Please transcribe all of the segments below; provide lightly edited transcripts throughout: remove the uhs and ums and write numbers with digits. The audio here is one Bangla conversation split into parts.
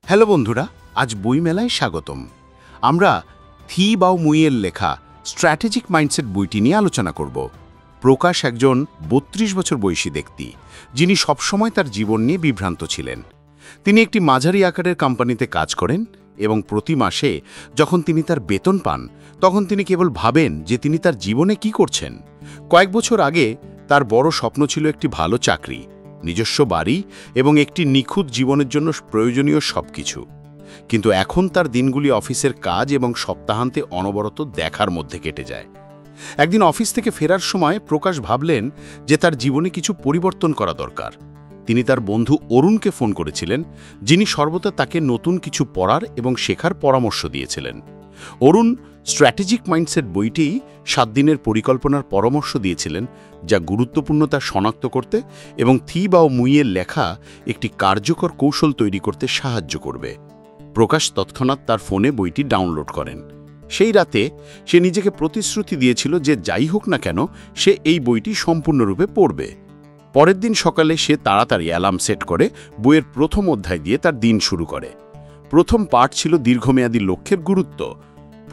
হ্যালো বন্ধুরা, আজ বইমেলায় স্বাগতম। আমরা থি বাও মুইয়ের লেখা স্ট্র্যাটেজিক মাইন্ডসেট বইটি নিয়ে আলোচনা করব। প্রকাশ একজন ৩২ বছর বয়সী ব্যক্তি, যিনি সবসময় তার জীবন নিয়ে বিভ্রান্ত ছিলেন। তিনি একটি মাঝারি আকারের কোম্পানিতে কাজ করেন এবং প্রতি মাসে যখন তিনি তার বেতন পান, তখন তিনি কেবল ভাবেন যে তিনি তার জীবনে কি করছেন। কয়েক বছর আগে তার বড় স্বপ্ন ছিল একটি ভালো চাকরি, নিজস্ব বাড়ি এবং একটি নিখুঁত জীবনের জন্য প্রয়োজনীয় সবকিছু। কিন্তু এখন তার দিনগুলি অফিসের কাজ এবং সপ্তাহান্তে অনবরত দেখার মধ্যে কেটে যায়। একদিন অফিস থেকে ফেরার সময় প্রকাশ ভাবলেন যে তার জীবনে কিছু পরিবর্তন করা দরকার। তিনি তার বন্ধু অরুণকে ফোন করেছিলেন, যিনি সর্বদা তাকে নতুন কিছু পড়ার এবং শেখার পরামর্শ দিয়েছিলেন। অরুণ স্ট্র্যাটেজিক মাইন্ডসেট বইটি 7 দিনের পরিকল্পনার পরামর্শ দিয়েছিলেন, যা গুরুত্বপূর্ণ তা শনাক্ত করতে এবং থি বাও মুইয়ের লেখা একটি কার্যকর কৌশল তৈরি করতে সাহায্য করবে। প্রকাশ তৎক্ষণাৎ তার ফোনে বইটি ডাউনলোড করেন। সেই রাতে সে নিজেকে প্রতিশ্রুতি দিয়েছিল যে যাই হোক না কেন সে এই বইটি সম্পূর্ণরূপে পড়বে। পরের দিন সকালে সে তাড়াতাড়ি অ্যালার্ম সেট করে বইয়ের প্রথম অধ্যায় দিয়ে তার দিন শুরু করে। প্রথম পাঠ ছিল দীর্ঘমেয়াদী লক্ষ্যের গুরুত্ব।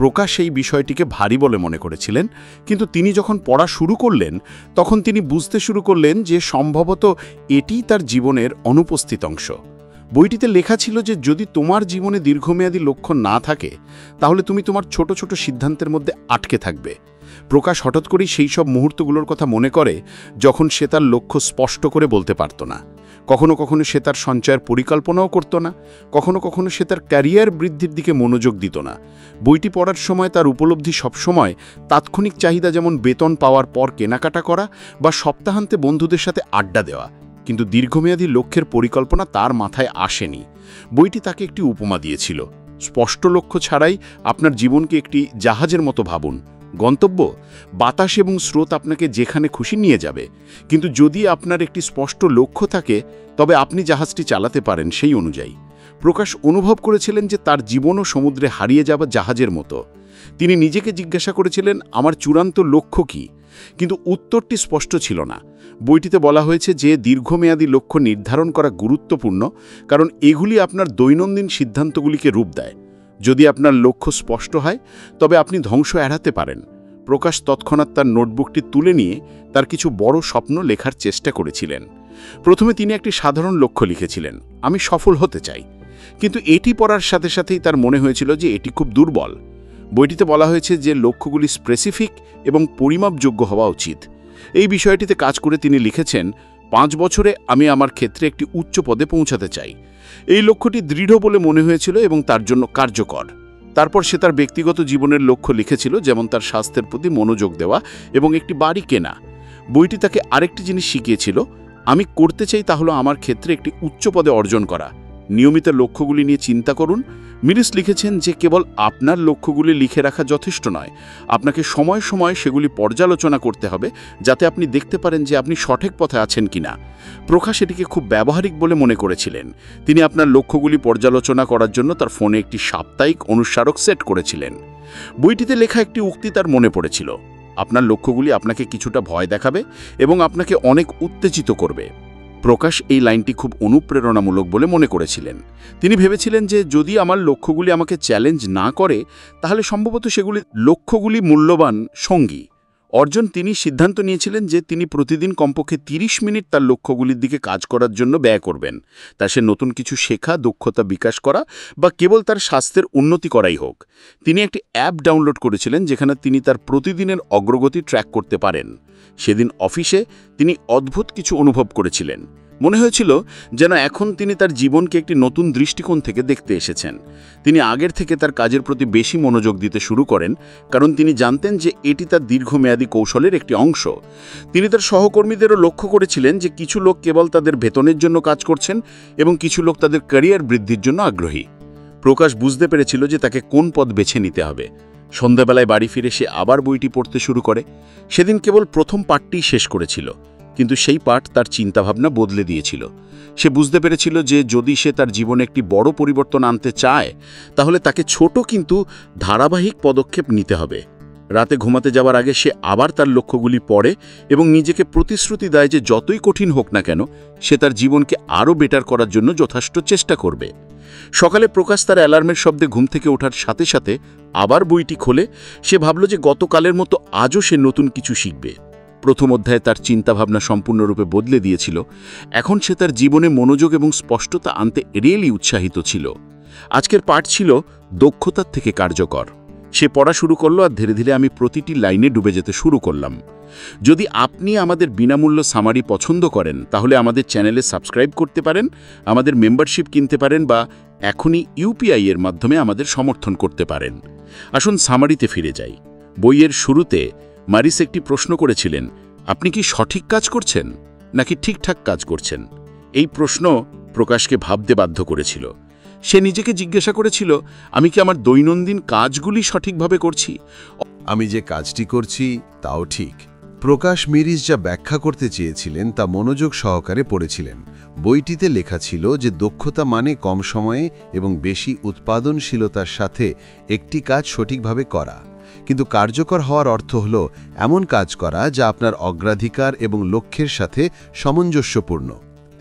প্রকাশ এই বিষয়টিকে ভারী বলে মনে করেছিলেন, কিন্তু তিনি যখন পড়া শুরু করলেন তখন তিনি বুঝতে শুরু করলেন যে সম্ভবত এটিই তার জীবনের অনুপস্থিত অংশ। বইটিতে লেখা ছিল যে যদি তোমার জীবনে দীর্ঘমেয়াদী লক্ষ্য না থাকে, তাহলে তুমি তোমার ছোট ছোট সিদ্ধান্তের মধ্যে আটকে থাকবে। প্রকাশ হঠাৎ করেই সেই সব মুহূর্তগুলোর কথা মনে করে যখন সে তার লক্ষ্য স্পষ্ট করে বলতে পারত না। কখনো কখনো সে তার সঞ্চয়ের পরিকল্পনাও করত না, কখনো কখনো সে তার ক্যারিয়ার বৃদ্ধির দিকে মনোযোগ দিত না। বইটি পড়ার সময় তার উপলব্ধি সবসময় তাৎক্ষণিক চাহিদা, যেমন বেতন পাওয়ার পর কেনাকাটা করা বা সপ্তাহান্তে বন্ধুদের সাথে আড্ডা দেওয়া, কিন্তু দীর্ঘমেয়াদী লক্ষ্যের পরিকল্পনা তার মাথায় আসেনি। বইটি তাকে একটি উপমা দিয়েছিল, স্পষ্ট লক্ষ্য ছাড়াই আপনার জীবনকে একটি জাহাজের মতো ভাবুন। গন্তব্য, বাতাস এবং স্রোত আপনাকে যেখানে খুশি নিয়ে যাবে, কিন্তু যদি আপনার একটি স্পষ্ট লক্ষ্য থাকে তবে আপনি জাহাজটি চালাতে পারেন সেই অনুযায়ী। প্রকাশ অনুভব করেছিলেন যে তার জীবনও সমুদ্রে হারিয়ে যাওয়া জাহাজের মতো। তিনি নিজেকে জিজ্ঞাসা করেছিলেন, আমার চূড়ান্ত লক্ষ্য কী? কিন্তু উত্তরটি স্পষ্ট ছিল না। বইটিতে বলা হয়েছে যে দীর্ঘমেয়াদী লক্ষ্য নির্ধারণ করা গুরুত্বপূর্ণ, কারণ এগুলি আপনার দৈনন্দিন সিদ্ধান্তগুলিকে রূপ দেয়। যদি আপনার লক্ষ্য স্পষ্ট হয় তবে আপনি ধ্বংস এড়াতে পারেন। প্রকাশ তৎক্ষণাৎ তার নোটবুকটি তুলে নিয়ে তার কিছু বড় স্বপ্ন লেখার চেষ্টা করেছিলেন। প্রথমে তিনি একটি সাধারণ লক্ষ্য লিখেছিলেন, আমি সফল হতে চাই। কিন্তু এটি পড়ার সাথে সাথেই তার মনে হয়েছিল যে এটি খুব দুর্বল। বইটিতে বলা হয়েছে যে লক্ষ্যগুলি স্পেসিফিক এবং পরিমাপযোগ্য হওয়া উচিত। এই বিষয়টিতে কাজ করে তিনি লিখেছেন, 5 বছরে আমি আমার ক্ষেত্রে একটি উচ্চ পদে পৌঁছাতে চাই। এই লক্ষ্যটি দৃঢ় বলে মনে হয়েছিল এবং তার জন্য কার্যকর। তারপর সে তার ব্যক্তিগত জীবনের লক্ষ্য লিখেছিল, যেমন তার স্বাস্থ্যের প্রতি মনোযোগ দেওয়া এবং একটি বাড়ি কেনা। বইটি তাকে আরেকটি জিনিস শিখিয়েছিল, আমি করতে চাই তা হলো আমার ক্ষেত্রে একটি উচ্চ পদে অর্জন করা। নিয়মিত লক্ষ্যগুলি নিয়ে চিন্তা করুন। মিরিস লিখেছেন যে কেবল আপনার লক্ষ্যগুলি লিখে রাখা যথেষ্ট নয়, আপনাকে সময় সময় সেগুলি পর্যালোচনা করতে হবে, যাতে আপনি দেখতে পারেন যে আপনি সঠিক পথে আছেন কিনা। প্রকাশ এটিকে খুব ব্যবহারিক বলে মনে করেছিলেন। তিনি আপনার লক্ষ্যগুলি পর্যালোচনা করার জন্য তার ফোনে একটি সাপ্তাহিক অনুস্মারক সেট করেছিলেন। বইটিতে লেখা একটি উক্তি তার মনে পড়েছিল, আপনার লক্ষ্যগুলি আপনাকে কিছুটা ভয় দেখাবে এবং আপনাকে অনেক উত্তেজিত করবে। প্রকাশ এই লাইনটি খুব অনুপ্রেরণামূলক বলে মনে করেছিলেন। তিনি ভেবেছিলেন যে যদি আমার লক্ষ্যগুলি আমাকে চ্যালেঞ্জ না করে, তাহলে সম্ভবত লক্ষ্যগুলি মূল্যবান সঙ্গী। তিনি সিদ্ধান্ত নিয়েছিলেন যে তিনি প্রতিদিন কমপক্ষে 30 মিনিট তার লক্ষ্যগুলির দিকে কাজ করার জন্য ব্যয় করবেন। তা সে নতুন কিছু শেখা, দক্ষতা বিকাশ করা বা কেবল তার স্বাস্থ্যের উন্নতি করাই হোক। তিনি একটি অ্যাপ ডাউনলোড করেছিলেন যেখানে তিনি তার প্রতিদিনের অগ্রগতি ট্র্যাক করতে পারেন। সেদিন অফিসে তিনি অদ্ভুত কিছু অনুভব করেছিলেন। মনে হয়েছিল যেন এখন তিনি তার জীবনকে একটি নতুন দৃষ্টিকোণ থেকে দেখতে এসেছেন। তিনি আগের থেকে তার কাজের প্রতি বেশি মনোযোগ দিতে শুরু করেন, কারণ তিনি জানতেন যে এটি তার দীর্ঘমেয়াদী কৌশলের একটি অংশ। তিনি তার সহকর্মীদেরও লক্ষ্য করেছিলেন যে কিছু লোক কেবল তাদের বেতনের জন্য কাজ করছেন এবং কিছু লোক তাদের ক্যারিয়ার বৃদ্ধির জন্য আগ্রহী। প্রকাশ বুঝতে পেরেছিল যে তাকে কোন পথ বেছে নিতে হবে। সন্ধ্যাবেলায় বাড়ি ফিরে সে আবার বইটি পড়তে শুরু করে। সেদিন কেবল প্রথম পাঠটি শেষ করেছিল, কিন্তু সেই পাঠ তার চিন্তাভাবনা বদলে দিয়েছিল। সে বুঝতে পেরেছিল যে যদি সে তার জীবনে একটি বড় পরিবর্তন আনতে চায়, তাহলে তাকে ছোট কিন্তু ধারাবাহিক পদক্ষেপ নিতে হবে। রাতে ঘুমাতে যাওয়ার আগে সে আবার তার লক্ষ্যগুলি পড়ে এবং নিজেকে প্রতিশ্রুতি দেয় যে যতই কঠিন হোক না কেন সে তার জীবনকে আরও বেটার করার জন্য যথেষ্ট চেষ্টা করবে। সকালে প্রকাশ তার অ্যালার্মের শব্দে ঘুম থেকে ওঠার সাথে সাথে আবার বইটি খোলে। সে ভাবল যে গতকালের মতো আজও সে নতুন কিছু শিখবে। প্রথম অধ্যায়ে তার চিন্তাভাবনা সম্পূর্ণরূপে বদলে দিয়েছিল। এখন সে তার জীবনে মনোযোগ এবং স্পষ্টতা আনতে রিয়েলি উৎসাহিত ছিল। আজকের পাঠ ছিল দক্ষতার থেকে কার্যকর। সে পড়া শুরু করলো আর ধীরে ধীরে আমি প্রতিটি লাইনে ডুবে যেতে শুরু করলাম। যদি আপনি আমাদের বিনামূল্য সামারি পছন্দ করেন তাহলে আমাদের চ্যানেলে সাবস্ক্রাইব করতে পারেন, আমাদের মেম্বারশিপ কিনতে পারেন বা এখনই ইউপিআই এর মাধ্যমে আমাদের সমর্থন করতে পারেন। আসুন সামারিতে ফিরে যাই। বইয়ের শুরুতে মারিস একটি প্রশ্ন করেছিলেন, আপনি কি সঠিক কাজ করছেন নাকি ঠিকঠাক কাজ করছেন? এই প্রশ্ন প্রকাশকে ভাবতে বাধ্য করেছিল। সে নিজেকে জিজ্ঞাসা করেছিল, আমি কি আমার দৈনন্দিন কাজগুলি সঠিকভাবে করছি? আমি যে কাজটি করছি তাও ঠিক। প্রকাশ মিরিস যা ব্যাখ্যা করতে চেয়েছিলেন তা মনোযোগ সহকারে পড়েছিলেন। বইটিতে লেখা ছিল যে দক্ষতা মানে কম সময়ে এবং বেশি উৎপাদনশীলতার সাথে একটি কাজ সঠিকভাবে করা। কিন্তু কার্যকর হওয়ার অর্থ হল এমন কাজ করা যা আপনার অগ্রাধিকার এবং লক্ষ্যের সাথে সামঞ্জস্যপূর্ণ।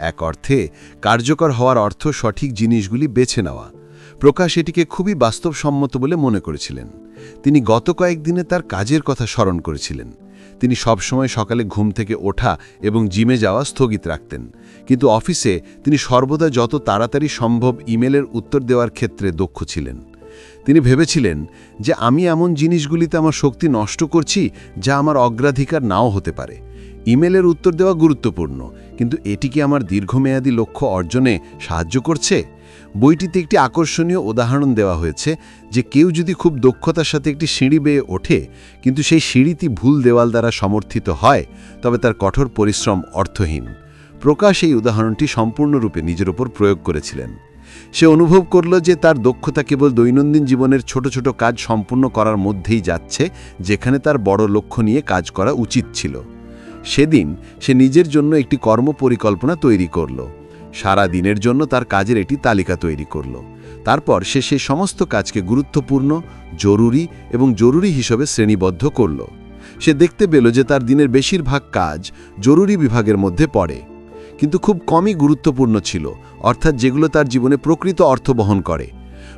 এক অর্থে কার্যকর হওয়ার অর্থ সঠিক জিনিসগুলি বেছে নেওয়া। প্রকাশ এটিকে খুবই বাস্তবসম্মত বলে মনে করেছিলেন। তিনি গত কয়েকদিনে তার কাজের কথা স্মরণ করেছিলেন। তিনি সবসময় সকালে ঘুম থেকে ওঠা এবং জিমে যাওয়া স্থগিত রাখতেন, কিন্তু অফিসে তিনি সর্বদা যত তাড়াতাড়ি সম্ভব ইমেলের উত্তর দেওয়ার ক্ষেত্রে দক্ষ ছিলেন। তিনি ভেবেছিলেন যে আমি এমন জিনিসগুলিতে আমার শক্তি নষ্ট করছি যা আমার অগ্রাধিকার নাও হতে পারে। ইমেলের উত্তর দেওয়া গুরুত্বপূর্ণ, কিন্তু এটি কি আমার দীর্ঘমেয়াদী লক্ষ্য অর্জনে সাহায্য করছে? বইটিতে একটি আকর্ষণীয় উদাহরণ দেওয়া হয়েছে যে কেউ যদি খুব দক্ষতার সাথে একটি সিঁড়ি বেয়ে ওঠে কিন্তু সেই সিঁড়িটি ভুল দেওয়াল দ্বারা সমর্থিত হয়, তবে তার কঠোর পরিশ্রম অর্থহীন। প্রকাশ এই উদাহরণটি সম্পূর্ণরূপে নিজের ওপর প্রয়োগ করেছিলেন। সে অনুভব করল যে তার দক্ষতা কেবল দৈনন্দিন জীবনের ছোট ছোট কাজ সম্পূর্ণ করার মধ্যেই যাচ্ছে, যেখানে তার বড় লক্ষ্য নিয়ে কাজ করা উচিত ছিল। সেদিন সে নিজের জন্য একটি কর্ম পরিকল্পনা তৈরি করল। সারা দিনের জন্য তার কাজের একটি তালিকা তৈরি করল। তারপর সে সেই সমস্ত কাজকে গুরুত্বপূর্ণ, জরুরি এবং জরুরি হিসেবে শ্রেণীবদ্ধ করল। সে দেখতে পেল যে তার দিনের বেশিরভাগ কাজ জরুরি বিভাগের মধ্যে পড়ে, কিন্তু খুব কমই গুরুত্বপূর্ণ ছিল, অর্থাৎ যেগুলো তার জীবনে প্রকৃত অর্থ বহন করে।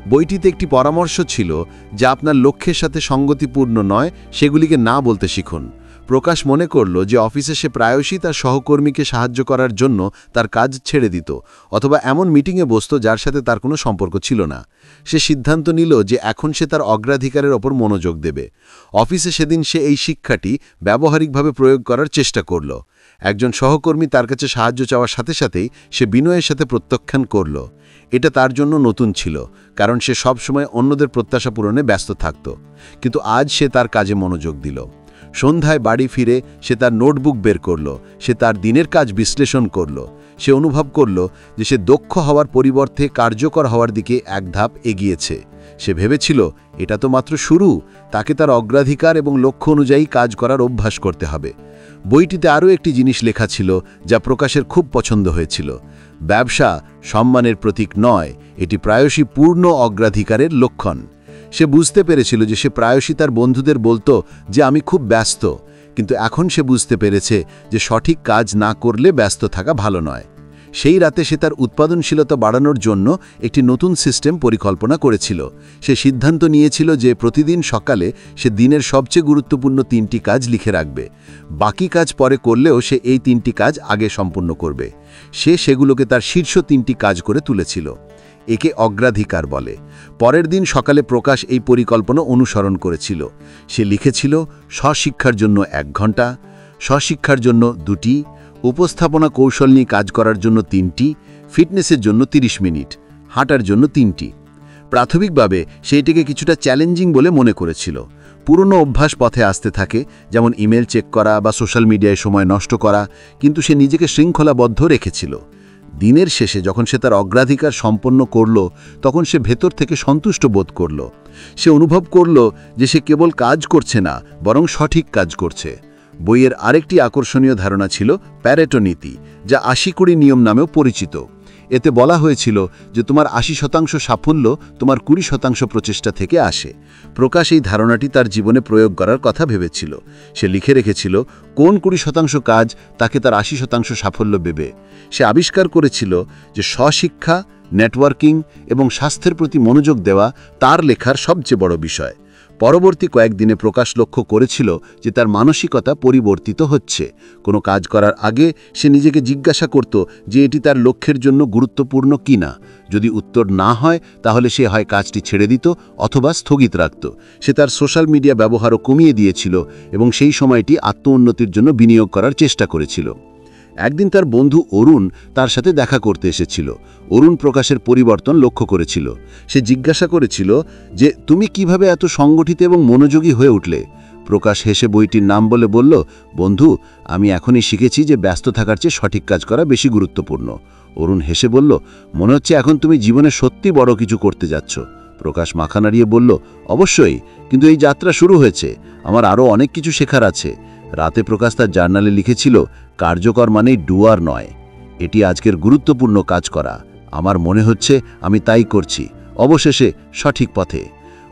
বইটিতে একটি পরামর্শ ছিল যা আপনার লক্ষ্যের সাথে সঙ্গতিপূর্ণ নয় সেগুলিকে না বলতে শিখুন। প্রকাশ মনে করল যে অফিসে সে প্রায়শই তার সহকর্মীকে সাহায্য করার জন্য তার কাজ ছেড়ে দিত অথবা এমন মিটিংয়ে বসত যার সাথে তার কোনো সম্পর্ক ছিল না। সে সিদ্ধান্ত নিল যে এখন সে তার অগ্রাধিকারের ওপর মনোযোগ দেবে। অফিসে সেদিন সে এই শিক্ষাটি ব্যবহারিকভাবে প্রয়োগ করার চেষ্টা করল। একজন সহকর্মী তার কাছে সাহায্য চাওয়ার সাথে সাথেই সে বিনয়ের সাথে প্রত্যাখ্যান করল। এটা তার জন্য নতুন ছিল, কারণ সে সবসময় অন্যদের প্রত্যাশা পূরণে ব্যস্ত থাকত। কিন্তু আজ সে তার কাজে মনোযোগ দিল। সন্ধ্যায় বাড়ি ফিরে সে তার নোটবুক বের করল। সে তার দিনের কাজ বিশ্লেষণ করল। সে অনুভব করল যে সে দক্ষ হওয়ার পরিবর্তে কার্যকর হওয়ার দিকে এক ধাপ এগিয়েছে। সে ভেবেছিল এটা তো মাত্র শুরু, তাকে তার অগ্রাধিকার এবং লক্ষ্য অনুযায়ী কাজ করার অভ্যাস করতে হবে। বইটিতে আরও একটি জিনিস লেখা ছিল যা প্রকাশের খুব পছন্দ হয়েছিল। ব্যবসা সম্মানের প্রতীক নয়, এটি প্রায়শই পূর্ণ অগ্রাধিকারের লক্ষণ। সে বুঝতে পেরেছিল যে সে প্রায়শই তার বন্ধুদের বলতো যে আমি খুব ব্যস্ত, কিন্তু এখন সে বুঝতে পেরেছে যে সঠিক কাজ না করলে ব্যস্ত থাকা ভালো নয়। সেই রাতে সে তার উৎপাদনশীলতা বাড়ানোর জন্য একটি নতুন সিস্টেম পরিকল্পনা করেছিল। সে সিদ্ধান্ত নিয়েছিল যে প্রতিদিন সকালে সে দিনের সবচেয়ে গুরুত্বপূর্ণ 3টি কাজ লিখে রাখবে। বাকি কাজ পরে করলেও সে এই 3টি কাজ আগে সম্পূর্ণ করবে। সে সেগুলোকে তার শীর্ষ 3টি কাজ করে তুলেছিল। একে অগ্রাধিকার বলে। পরের দিন সকালে প্রকাশ এই পরিকল্পনা অনুসরণ করেছিল। সে লিখেছিল স্বশিক্ষার জন্য 1 ঘন্টা, স্বশিক্ষার জন্য 2টি, উপস্থাপনা কৌশল নিয়ে কাজ করার জন্য 3টি, ফিটনেসের জন্য 30 মিনিট, হাঁটার জন্য 3টি। প্রাথমিকভাবে সে এটিকে কিছুটা চ্যালেঞ্জিং বলে মনে করেছিল। পুরনো অভ্যাস পথে আসতে থাকে, যেমন ইমেল চেক করা বা সোশ্যাল মিডিয়ায় সময় নষ্ট করা, কিন্তু সে নিজেকে শৃঙ্খলাবদ্ধ রেখেছিল। দিনের শেষে যখন সে তার অগ্রাধিকার সম্পন্ন করল, তখন সে ভেতর থেকে সন্তুষ্ট বোধ করল। সে অনুভব করল যে সে কেবল কাজ করছে না, বরং সঠিক কাজ করছে। বইয়ের আরেকটি আকর্ষণীয় ধারণা ছিল প্যারেটো নীতি, যা 80-20 নিয়ম নামেও পরিচিত। এতে বলা হয়েছিল যে তোমার ৮০% সাফল্য তোমার ২০% প্রচেষ্টা থেকে আসে। প্রকাশ এই ধারণাটি তার জীবনে প্রয়োগ করার কথা ভেবেছিল। সে লিখে রেখেছিল কোন ২০% কাজ তাকে তার ৮০% সাফল্য দেবে। সে আবিষ্কার করেছিল যে স্বশিক্ষা, নেটওয়ার্কিং এবং স্বাস্থ্যের প্রতি মনোযোগ দেওয়া তার লেখার সবচেয়ে বড় বিষয়। পরবর্তী কয়েকদিনে প্রকাশ লক্ষ্য করেছিল যে তার মানসিকতা পরিবর্তিত হচ্ছে। কোনো কাজ করার আগে সে নিজেকে জিজ্ঞাসা করত যে এটি তার লক্ষ্যের জন্য গুরুত্বপূর্ণ কিনা। যদি উত্তর না হয় তাহলে সে হয় কাজটি ছেড়ে দিত অথবা স্থগিত রাখত। সে তার সোশ্যাল মিডিয়া ব্যবহারও কমিয়ে দিয়েছিল এবং সেই সময়টি আত্মোন্নতির জন্য বিনিয়োগ করার চেষ্টা করেছিল। একদিন তার বন্ধু অরুণ তার সাথে দেখা করতে এসেছিল। অরুণ প্রকাশের পরিবর্তন লক্ষ্য করেছিল। সে জিজ্ঞাসা করেছিল যে তুমি কিভাবে এত সংগঠিত এবং মনোযোগী হয়ে উঠলে। প্রকাশ হেসে বইটির নাম বলে বলল, বন্ধু, আমি এখনই শিখেছি যে ব্যস্ত থাকার চেয়ে সঠিক কাজ করা বেশি গুরুত্বপূর্ণ। অরুণ হেসে বলল, মনে হচ্ছে এখন তুমি জীবনে সত্যি বড় কিছু করতে যাচ্ছ। প্রকাশ মাথা নাড়িয়ে বলল, অবশ্যই, কিন্তু এই যাত্রা শুরু হয়েছে। আমার আরও অনেক কিছু শেখার আছে। রাতে প্রকাশ তার জার্নালে লিখেছিল, কার্যকর মানেই ডুয়ার নয়, এটি আজকের গুরুত্বপূর্ণ কাজ করা। আমার মনে হচ্ছে আমি তাই করছি, অবশেষে সঠিক পথে।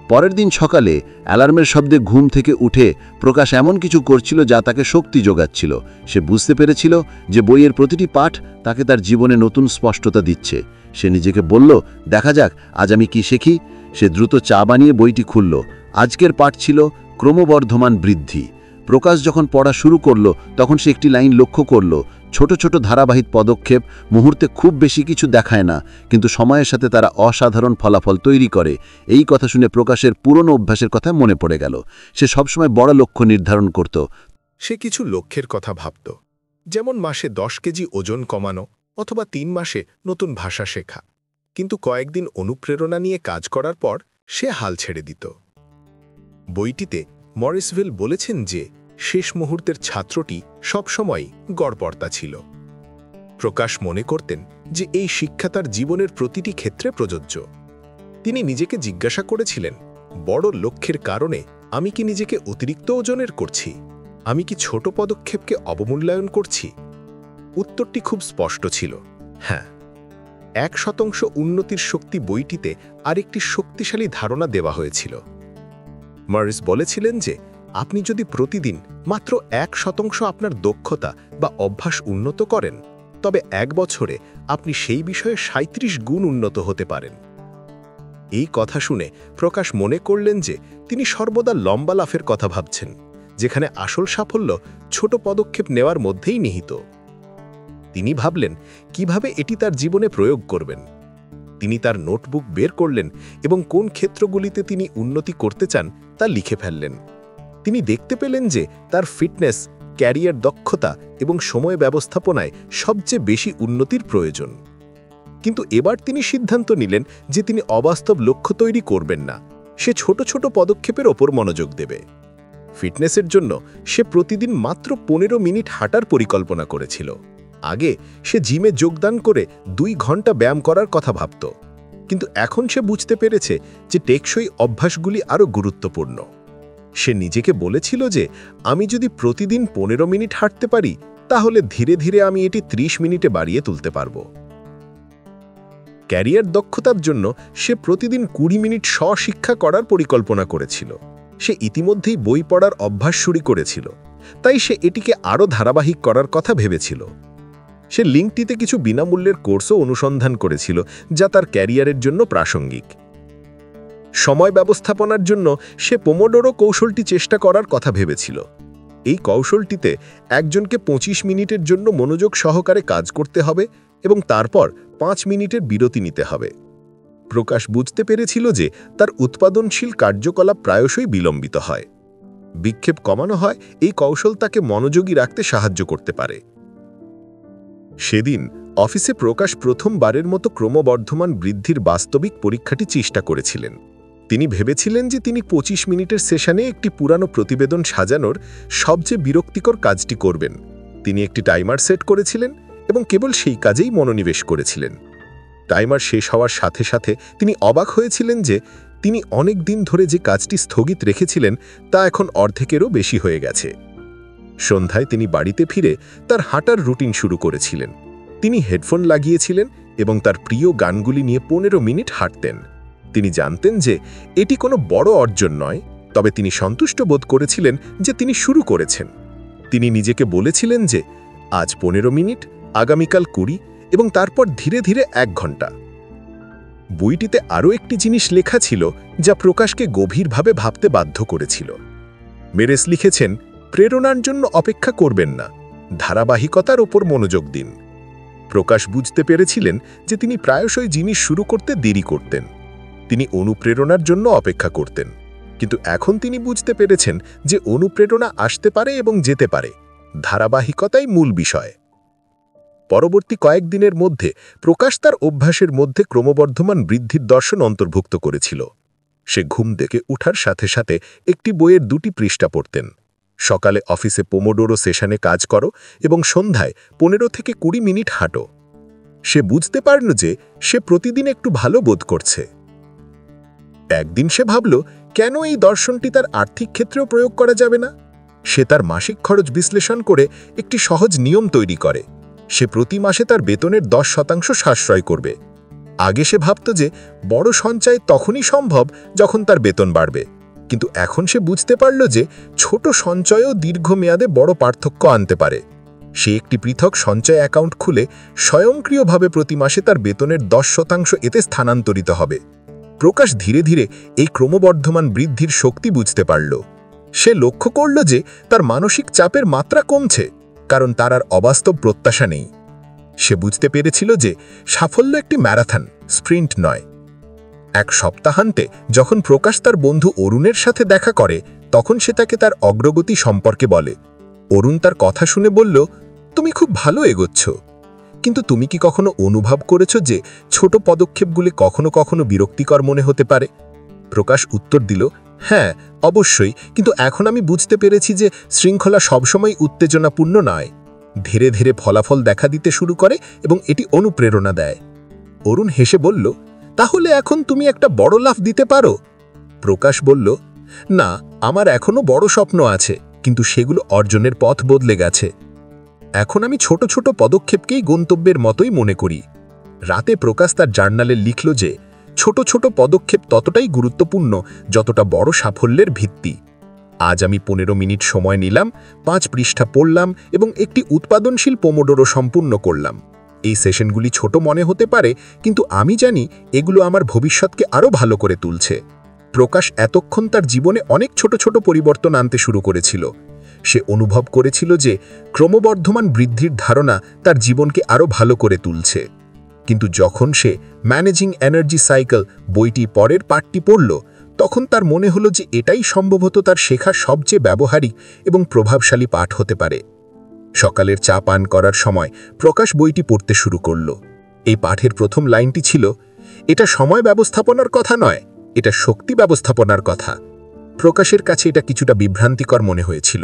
পরের দিন সকালে অ্যালার্মের শব্দে ঘুম থেকে উঠে প্রকাশ এমন কিছু করছিল যা তাকে শক্তি যোগাচ্ছিল। সে বুঝতে পেরেছিল যে বইয়ের প্রতিটি পাঠ তাকে তার জীবনে নতুন স্পষ্টতা দিচ্ছে। সে নিজেকে বলল, দেখা যাক আজ আমি কি শিখি। সে দ্রুত চা বানিয়ে বইটি খুলল। আজকের পাঠ ছিল ক্রমবর্ধমান বৃদ্ধি। প্রকাশ যখন পড়া শুরু করল তখন সে একটি লাইন লক্ষ্য করল, ছোট ছোট ধারাবাহিক পদক্ষেপ মুহূর্তে খুব বেশি কিছু দেখায় না, কিন্তু সময়ের সাথে তারা অসাধারণ ফলাফল তৈরি করে। এই কথা শুনে প্রকাশের পুরনো অভ্যাসের কথা মনে পড়ে গেল। সে সবসময় বড় লক্ষ্য নির্ধারণ করত। সে কিছু লক্ষ্যের কথা ভাবত, যেমন মাসে 10 কেজি ওজন কমানো অথবা 3 মাসে নতুন ভাষা শেখা। কিন্তু কয়েকদিন অনুপ্রেরণা নিয়ে কাজ করার পর সে হাল ছেড়ে দিত। বইটিতে মরিসভিল বলেছেন যে শেষ মুহূর্তের ছাত্রটি সবসময় গড়পড়তা ছিল। প্রকাশ মনে করতেন যে এই শিক্ষা তার জীবনের প্রতিটি ক্ষেত্রে প্রযোজ্য। তিনি নিজেকে জিজ্ঞাসা করেছিলেন, বড় লক্ষ্যের কারণে আমি কি নিজেকে অতিরিক্ত ওজনের করছি? আমি কি ছোট পদক্ষেপকে অবমূল্যায়ন করছি? উত্তরটি খুব স্পষ্ট ছিল, হ্যাঁ। 1% উন্নতির শক্তি বইটিতে আরেকটি শক্তিশালী ধারণা দেওয়া হয়েছিল। মরিস বলেছিলেন যে আপনি যদি প্রতিদিন মাত্র 1% আপনার দক্ষতা বা অভ্যাস উন্নত করেন, তবে 1 বছরে আপনি সেই বিষয়ে 37 গুণ উন্নত হতে পারেন। এই কথা শুনে প্রকাশ মনে করলেন যে তিনি সর্বদা লম্বা লাফের কথা ভাবছেন, যেখানে আসল সাফল্য ছোট পদক্ষেপ নেওয়ার মধ্যেই নিহিত। তিনি ভাবলেন কিভাবে এটি তার জীবনে প্রয়োগ করবেন। তিনি তার নোটবুক বের করলেন এবং কোন ক্ষেত্রগুলিতে তিনি উন্নতি করতে চান তা লিখে ফেললেন। তিনি দেখতে পেলেন যে তার ফিটনেস, ক্যারিয়ার দক্ষতা এবং সময় ব্যবস্থাপনায় সবচেয়ে বেশি উন্নতির প্রয়োজন। কিন্তু এবার তিনি সিদ্ধান্ত নিলেন যে তিনি অবাস্তব লক্ষ্য তৈরি করবেন না। সে ছোট ছোট পদক্ষেপের ওপর মনোযোগ দেবে। ফিটনেসের জন্য সে প্রতিদিন মাত্র 15 মিনিট হাঁটার পরিকল্পনা করেছিল। আগে সে জিমে যোগদান করে 2 ঘন্টা ব্যায়াম করার কথা ভাবত, কিন্তু এখন সে বুঝতে পেরেছে যে টেকসই অভ্যাসগুলি আরও গুরুত্বপূর্ণ। সে নিজেকে বলেছিল যে আমি যদি প্রতিদিন 15 মিনিট হাঁটতে পারি, তাহলে ধীরে ধীরে আমি এটি 30 মিনিটে বাড়িয়ে তুলতে পারব। ক্যারিয়ার দক্ষতার জন্য সে প্রতিদিন 20 মিনিট স্বশিক্ষা করার পরিকল্পনা করেছিল। সে ইতিমধ্যেই বই পড়ার অভ্যাস শুরু করেছিল, তাই সে এটিকে আরও ধারাবাহিক করার কথা ভেবেছিল। সে লিঙ্কটিতে কিছু বিনামূল্যের কোর্সও অনুসন্ধান করেছিল, যা তার ক্যারিয়ারের জন্য প্রাসঙ্গিক। সময় ব্যবস্থাপনার জন্য সে পোমোডোরো কৌশলটি চেষ্টা করার কথা ভেবেছিল। এই কৌশলটিতে একজনকে 25 মিনিটের জন্য মনোযোগ সহকারে কাজ করতে হবে এবং তারপর 5 মিনিটের বিরতি নিতে হবে। প্রকাশ বুঝতে পেরেছিল যে তার উৎপাদনশীল কার্যকলাপ প্রায়শই বিলম্বিত হয়। বিক্ষেপ কমানো হয়, এই কৌশল তাকে মনোযোগী রাখতে সাহায্য করতে পারে। সেদিন অফিসে প্রকাশ প্রথমবারের মতো ক্রমবর্ধমান বৃদ্ধির বাস্তবিক পরীক্ষাটি চেষ্টা করেছিলেন। তিনি ভেবেছিলেন যে তিনি 25 মিনিটের সেশনে একটি পুরানো প্রতিবেদন সাজানোর সবচেয়ে বিরক্তিকর কাজটি করবেন। তিনি একটি টাইমার সেট করেছিলেন এবং কেবল সেই কাজেই মনোনিবেশ করেছিলেন। টাইমার শেষ হওয়ার সাথে সাথে তিনি অবাক হয়েছিলেন যে তিনি অনেক দিন ধরে যে কাজটি স্থগিত রেখেছিলেন তা এখন অর্ধেকেরও বেশি হয়ে গেছে। সন্ধ্যায় তিনি বাড়িতে ফিরে তার হাঁটার রুটিন শুরু করেছিলেন। তিনি হেডফোন লাগিয়েছিলেন এবং তার প্রিয় গানগুলি নিয়ে 15 মিনিট হাঁটতেন। তিনি জানতেন যে এটি কোনো বড় অর্জন নয়, তবে তিনি সন্তুষ্ট বোধ করেছিলেন যে তিনি শুরু করেছেন। তিনি নিজেকে বলেছিলেন যে আজ 15 মিনিট, আগামীকাল 20 এবং তারপর ধীরে ধীরে 1 ঘন্টা। বইটিতে আরও একটি জিনিস লেখা ছিল যা প্রকাশকে গভীরভাবে ভাবতে বাধ্য করেছিল। মেরেস লিখেছেন, প্রেরণার জন্য অপেক্ষা করবেন না, ধারাবাহিকতার ওপর মনোযোগ দিন। প্রকাশ বুঝতে পেরেছিলেন যে তিনি প্রায়শই জিনিস শুরু করতে দেরি করতেন। তিনি অনুপ্রেরণার জন্য অপেক্ষা করতেন, কিন্তু এখন তিনি বুঝতে পেরেছেন যে অনুপ্রেরণা আসতে পারে এবং যেতে পারে, ধারাবাহিকতাই মূল বিষয়। পরবর্তী কয়েকদিনের মধ্যে প্রকাশ তার অভ্যাসের মধ্যে ক্রমবর্ধমান বৃদ্ধির দর্শন অন্তর্ভুক্ত করেছিল। সে ঘুম থেকে উঠার সাথে সাথে একটি বইয়ের 2টি পৃষ্ঠা পড়তেন। সকালে অফিসে পোমোডোরো সেশনে কাজ করো এবং সন্ধ্যায় 15 থেকে 20 মিনিট হাঁটো। সে বুঝতে পারল যে সে প্রতিদিন একটু ভালো বোধ করছে। একদিন সে ভাবল, কেন এই দর্শনটি তার আর্থিক ক্ষেত্রেও প্রয়োগ করা যাবে না? সে তার মাসিক খরচ বিশ্লেষণ করে একটি সহজ নিয়ম তৈরি করে। সে প্রতি মাসে তার বেতনের 10% সাশ্রয় করবে। আগে সে ভাবত যে বড় সঞ্চয় তখনই সম্ভব যখন তার বেতন বাড়বে, কিন্তু এখন সে বুঝতে পারল যে ছোট সঞ্চয়ও দীর্ঘমেয়াদে বড় পার্থক্য আনতে পারে। সে একটি পৃথক সঞ্চয় অ্যাকাউন্ট খুলে স্বয়ংক্রিয়ভাবে প্রতি মাসে তার বেতনের 10% এতে স্থানান্তরিত হবে। প্রকাশ ধীরে ধীরে এই ক্রমবর্ধমান বৃদ্ধির শক্তি বুঝতে পারল। সে লক্ষ্য করল যে তার মানসিক চাপের মাত্রা কমছে, কারণ তার আর অবাস্তব প্রত্যাশা নেই। সে বুঝতে পেরেছিল যে সাফল্য একটি ম্যারাথন, স্প্রিন্ট নয়। এক সপ্তাহান্তে যখন প্রকাশ তার বন্ধু অরুণের সাথে দেখা করে, তখন সে তাকে তার অগ্রগতি সম্পর্কে বলে। অরুণ তার কথা শুনে বলল, তুমি খুব ভালো এগোচ্ছ, কিন্তু তুমি কি কখনো অনুভব করেছ যে ছোট পদক্ষেপগুলি কখনো কখনো বিরক্তিকর মনে হতে পারে? প্রকাশ উত্তর দিল, হ্যাঁ অবশ্যই, কিন্তু এখন আমি বুঝতে পেরেছি যে শৃঙ্খলা সবসময় উত্তেজনাপূর্ণ নয়। ধীরে ধীরে ফলাফল দেখা দিতে শুরু করে এবং এটি অনুপ্রেরণা দেয়। অরুণ হেসে বলল, তাহলে এখন তুমি একটা বড় লাফ দিতে পারো? প্রকাশ বলল, না, আমার এখনো বড় স্বপ্ন আছে, কিন্তু সেগুলো অর্জনের পথ বদলে গেছে। এখন আমি ছোট ছোট পদক্ষেপকেই গন্তব্যের মতোই মনে করি। রাতে প্রকাশ তার জার্নালে লিখল যে ছোট ছোট পদক্ষেপ ততটাই গুরুত্বপূর্ণ যতটা বড় সাফল্যের ভিত্তি। আজ আমি 15 মিনিট সময় নিলাম, 5 পৃষ্ঠা পড়লাম এবং একটি উৎপাদনশীল পোমোডোরো সম্পূর্ণ করলাম। এই সেশনগুলি ছোট মনে হতে পারে, কিন্তু আমি জানি এগুলো আমার ভবিষ্যৎকে আরও ভালো করে তুলছে। প্রকাশ এতক্ষণ তার জীবনে অনেক ছোট ছোট পরিবর্তন আনতে শুরু করেছিল। সে অনুভব করেছিল যে ক্রমবর্ধমান বৃদ্ধির ধারণা তার জীবনকে আরও ভালো করে তুলছে। কিন্তু যখন সে ম্যানেজিং এনার্জি সাইকেল বইটি পরের পাঠটি পড়ল, তখন তার মনে হলো যে এটাই সম্ভবত তার শেখা সবচেয়ে ব্যবহারিক এবং প্রভাবশালী পাঠ হতে পারে। সকালের চা পান করার সময় প্রকাশ বইটি পড়তে শুরু করল। এই পাঠের প্রথম লাইনটি ছিল, এটা সময় ব্যবস্থাপনার কথা নয়, এটা শক্তি ব্যবস্থাপনার কথা। প্রকাশের কাছে এটা কিছুটা বিভ্রান্তিকর মনে হয়েছিল।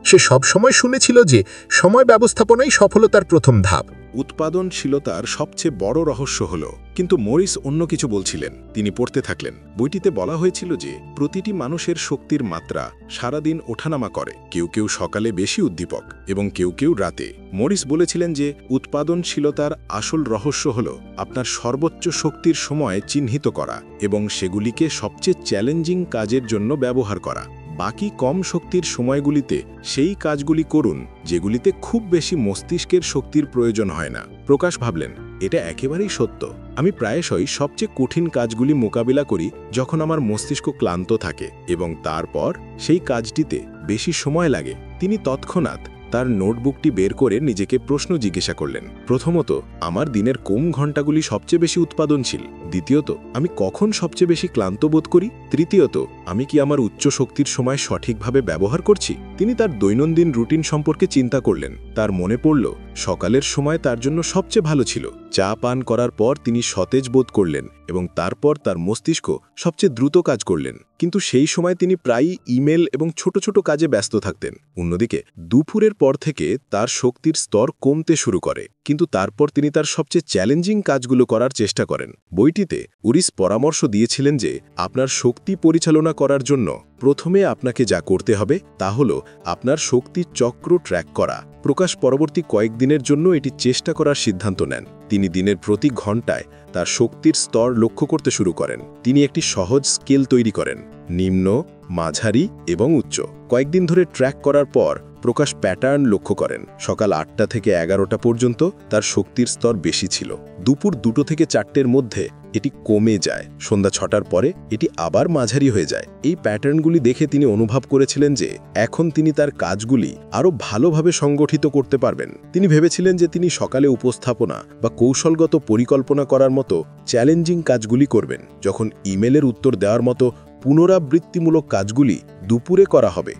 সে সবসময় শুনেছিল যে সময় ব্যবস্থাপনাই সফলতার প্রথম ধাপ। উৎপাদনশীলতার সবচেয়ে বড় রহস্য হল, কিন্তু মরিস অন্য কিছু বলছিলেন। তিনি পড়তে থাকলেন। বইটিতে বলা হয়েছিল যে প্রতিটি মানুষের শক্তির মাত্রা সারাদিন ওঠানামা করে। কেউ কেউ সকালে বেশি উদ্দীপক এবং কেউ কেউ রাতে। মরিস বলেছিলেন যে উৎপাদনশীলতার আসল রহস্য হল আপনার সর্বোচ্চ শক্তির সময় চিহ্নিত করা এবং সেগুলিকে সবচেয়ে চ্যালেঞ্জিং কাজের জন্য ব্যবহার করা। বাকি কম শক্তির সময়গুলিতে সেই কাজগুলি করুন যেগুলিতে খুব বেশি মস্তিষ্কের শক্তির প্রয়োজন হয় না। প্রকাশ ভাবলেন, এটা একেবারেই সত্য। আমি প্রায়শই সবচেয়ে কঠিন কাজগুলি মোকাবিলা করি যখন আমার মস্তিষ্ক ক্লান্ত থাকে এবং তারপর সেই কাজটিতে বেশি সময় লাগে। তিনি তৎক্ষণাৎ তার নোটবুকটি বের করে নিজেকে প্রশ্ন জিজ্ঞাসা করলেন। প্রথমত, আমার দিনের কোন ঘণ্টাগুলি সবচেয়ে বেশি উৎপাদনশীল? দ্বিতীয়ত, আমি কখন সবচেয়ে বেশি ক্লান্ত বোধ করি? তৃতীয়ত, আমি কি আমার উচ্চ শক্তির সময় সঠিকভাবে ব্যবহার করছি? তিনি তার দৈনন্দিন রুটিন সম্পর্কে চিন্তা করলেন। তার মনে পড়ল, সকালের সময় তার জন্য সবচেয়ে ভালো ছিল। চা পান করার পর তিনি সতেজ বোধ করলেন এবং তারপর তার মস্তিষ্ক সবচেয়ে দ্রুত কাজ করলেন। কিন্তু সেই সময় তিনি প্রায়ই ইমেল এবং ছোট ছোট কাজে ব্যস্ত থাকতেন। অন্যদিকে দুপুরের পর থেকে তার শক্তির স্তর কমতে শুরু করে, কিন্তু তারপর তিনি তার সবচেয়ে চ্যালেঞ্জিং কাজগুলো করার চেষ্টা করেন। বইটিতে উরিস পরামর্শ দিয়েছিলেন যে আপনার শক্তি পরিচালনা করার জন্য প্রথমে আপনাকে যা করতে হবে তা হল আপনার শক্তির চক্র ট্র্যাক করা। প্রকাশ পরবর্তী কয়েকদিনের জন্য এটি চেষ্টা করার সিদ্ধান্ত নেন। তিনি দিনের প্রতি ঘন্টায় তার শক্তির স্তর লক্ষ্য করতে শুরু করেন। তিনি একটি সহজ স্কেল তৈরি করেন, নিম্ন, মাঝারি এবং উচ্চ। কয়েকদিন ধরে ট্র্যাক করার পর প্রকাশ প্যাটার্ন লক্ষ্য করেন। সকাল 8টা থেকে 11টা পর্যন্ত তার শক্তির স্তর বেশি ছিল। দুপুর 2টো থেকে 4টের মধ্যে এটি কমে যায়। সন্ধ্যা 6টার পরে এটি আবার মাঝারি হয়ে যায়। এই প্যাটার্নগুলি দেখে তিনি অনুভব করেছিলেন যে এখন তিনি তার কাজগুলি আরও ভালোভাবে সংগঠিত করতে পারবেন। তিনি ভেবেছিলেন যে তিনি সকালে উপস্থাপনা বা কৌশলগত পরিকল্পনা করার মতো চ্যালেঞ্জিং কাজগুলি করবেন, যখন ইমেলের উত্তর দেওয়ার মতো পুনরাবৃত্তিমূলক কাজগুলি দুপুরে করা হবে।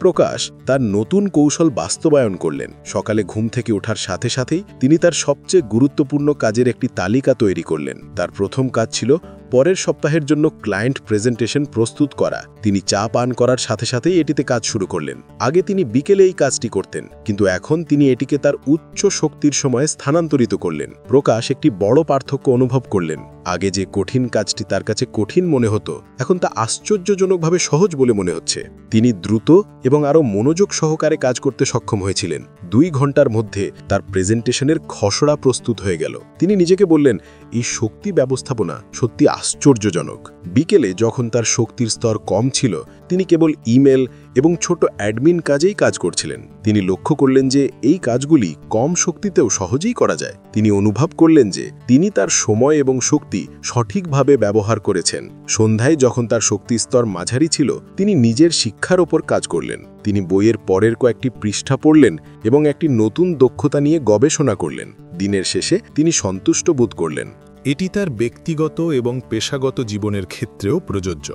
প্রকাশ তার নতুন কৌশল বাস্তবায়ন করলেন। সকালে ঘুম থেকে ওঠার সাথে সাথেই তিনি তার সবচেয়ে গুরুত্বপূর্ণ কাজের একটি তালিকা তৈরি করলেন। তার প্রথম কাজ ছিল পরের সপ্তাহের জন্য ক্লায়েন্ট প্রেজেন্টেশন প্রস্তুত করা। তিনি চা পান করার সাথে সাথেই এটিতে কাজ শুরু করলেন। আগে তিনি বিকেলে এই কাজটি করতেন, কিন্তু এখন তিনি এটিকে তার উচ্চ শক্তির সময়ে স্থানান্তরিত করলেন। প্রকাশ একটি বড় পার্থক্য অনুভব করলেন। আগে যে কঠিন কাজটি তার কাছে কঠিন মনে হতো, এখন তা আশ্চর্যজনকভাবে সহজ বলে মনে হচ্ছে। তিনি দ্রুত এবং আরও মনোযোগ সহকারে কাজ করতে সক্ষম হয়েছিলেন। 2 ঘন্টার মধ্যে তার প্রেজেন্টেশনের খসড়া প্রস্তুত হয়ে গেল। তিনি নিজেকে বললেন, এই শক্তি ব্যবস্থাপনা সত্যি আশ্চর্যজনক। বিকেলে যখন তার শক্তির স্তর কম ছিল, তিনি কেবল ইমেল এবং ছোট অ্যাডমিন কাজেই কাজ করছিলেন। তিনি লক্ষ্য করলেন যে এই কাজগুলি কম শক্তিতেও সহজেই করা যায়। তিনি অনুভব করলেন যে তিনি তার সময় এবং শক্তি সঠিকভাবে ব্যবহার করেছেন। সন্ধ্যায় যখন তার শক্তি স্তর মাঝারি ছিল, তিনি নিজের শিক্ষার ওপর কাজ করলেন। তিনি বইয়ের পরের কয়েকটি পৃষ্ঠা পড়লেন এবং একটি নতুন দক্ষতা নিয়ে গবেষণা করলেন। দিনের শেষে তিনি সন্তুষ্ট বোধ করলেন। এটি তার ব্যক্তিগত এবং পেশাগত জীবনের ক্ষেত্রেও প্রযোজ্য।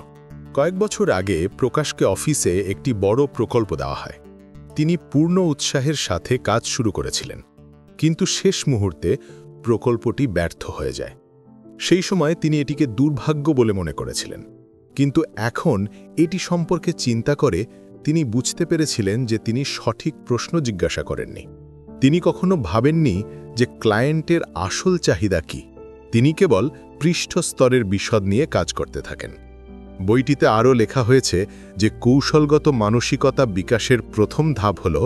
কয়েক বছর আগে প্রকাশকে অফিসে একটি বড় প্রকল্প দেওয়া হয়। তিনি পূর্ণ উৎসাহের সাথে কাজ শুরু করেছিলেন, কিন্তু শেষ মুহূর্তে প্রকল্পটি ব্যর্থ হয়ে যায়। সেই সময় তিনি এটিকে দুর্ভাগ্য বলে মনে করেছিলেন, কিন্তু এখন এটি সম্পর্কে চিন্তা করে তিনি বুঝতে পেরেছিলেন যে তিনি সঠিক প্রশ্ন জিজ্ঞাসা করেননি। তিনি কখনো ভাবেননি যে ক্লায়েন্টের আসল চাহিদা কী। তিনি কেবল পৃষ্ঠস্তরের বিশদ নিয়ে কাজ করতে থাকেন। বইটিতে আরও লেখা হয়েছে যে কৌশলগত মানসিকতা বিকাশের প্রথম ধাপ হল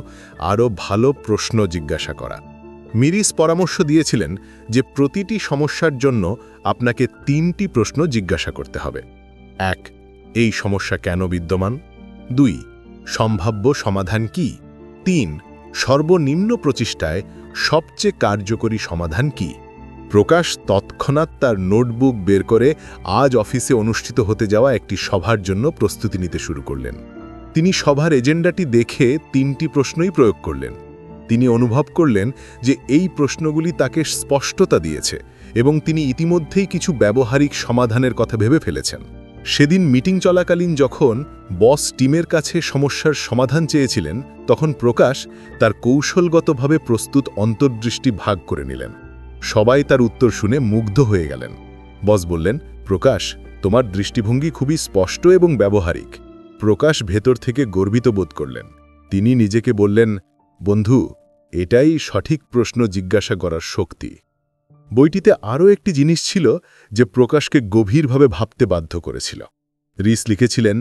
আরও ভালো প্রশ্ন জিজ্ঞাসা করা। মিরিস পরামর্শ দিয়েছিলেন যে প্রতিটি সমস্যার জন্য আপনাকে 3টি প্রশ্ন জিজ্ঞাসা করতে হবে। 1. এই সমস্যা কেন বিদ্যমান? 2. সম্ভাব্য সমাধান কি? 3. সর্বনিম্ন প্রচেষ্টায় সবচেয়ে কার্যকরী সমাধান কি? প্রকাশ তৎক্ষণাৎ তার নোটবুক বের করে আজ অফিসে অনুষ্ঠিত হতে যাওয়া একটি সভার জন্য প্রস্তুতি নিতে শুরু করলেন। তিনি সভার এজেন্ডাটি দেখে 3টি প্রশ্নই প্রয়োগ করলেন। তিনি অনুভব করলেন যে এই প্রশ্নগুলি তাকে স্পষ্টতা দিয়েছে এবং তিনি ইতিমধ্যেই কিছু ব্যবহারিক সমাধানের কথা ভেবে ফেলেছেন। সেদিন মিটিং চলাকালীন যখন বস টিমের কাছে সমস্যার সমাধান চেয়েছিলেন, তখন প্রকাশ তার কৌশলগতভাবে প্রস্তুত অন্তর্দৃষ্টি ভাগ করে নিলেন। সবাই তার উত্তর শুনে মুগ্ধ হয়ে গেলেন। বস বললেন, প্রকাশ, তোমার দৃষ্টিভঙ্গি খুবই স্পষ্ট এবং ব্যবহারিক। প্রকাশ ভেতর থেকে গর্বিত বোধ করলেন। তিনি নিজেকে বললেন, বন্ধু, এটাই সঠিক প্রশ্ন জিজ্ঞাসা করার শক্তি। বইটিতে আরও একটি জিনিস ছিল যে প্রকাশকে গভীরভাবে ভাবতে বাধ্য করেছিল। রিস লিখেছিলেন,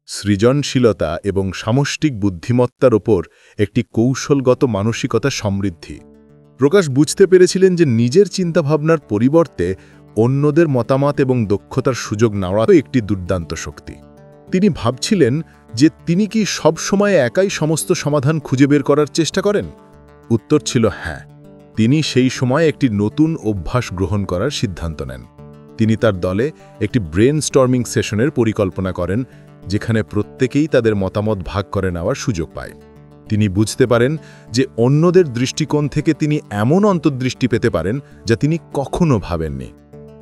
সৃজনশীলতা এবং সামষ্টিক বুদ্ধিমত্তার ওপর একটি কৌশলগত মানসিকতা সমৃদ্ধি। প্রকাশ বুঝতে পেরেছিলেন যে নিজের চিন্তাভাবনার পরিবর্তে অন্যদের মতামত এবং দক্ষতার সুযোগ নেওয়াও একটি দুর্দান্ত শক্তি। তিনি ভাবছিলেন যে তিনি কি সব সময় একাই সমস্ত সমাধান খুঁজে বের করার চেষ্টা করেন? উত্তর ছিল হ্যাঁ। তিনি সেই সময় একটি নতুন অভ্যাস গ্রহণ করার সিদ্ধান্ত নেন। তিনি তার দলে একটি ব্রেনস্টর্মিং সেশনের পরিকল্পনা করেন, যেখানে প্রত্যেকেই তাদের মতামত ভাগ করে নেওয়ার সুযোগ পায়। তিনি বুঝতে পারেন যে অন্যদের দৃষ্টিকোণ থেকে তিনি এমন অন্তর্দৃষ্টি পেতে পারেন যা তিনি কখনো ভাবেননি।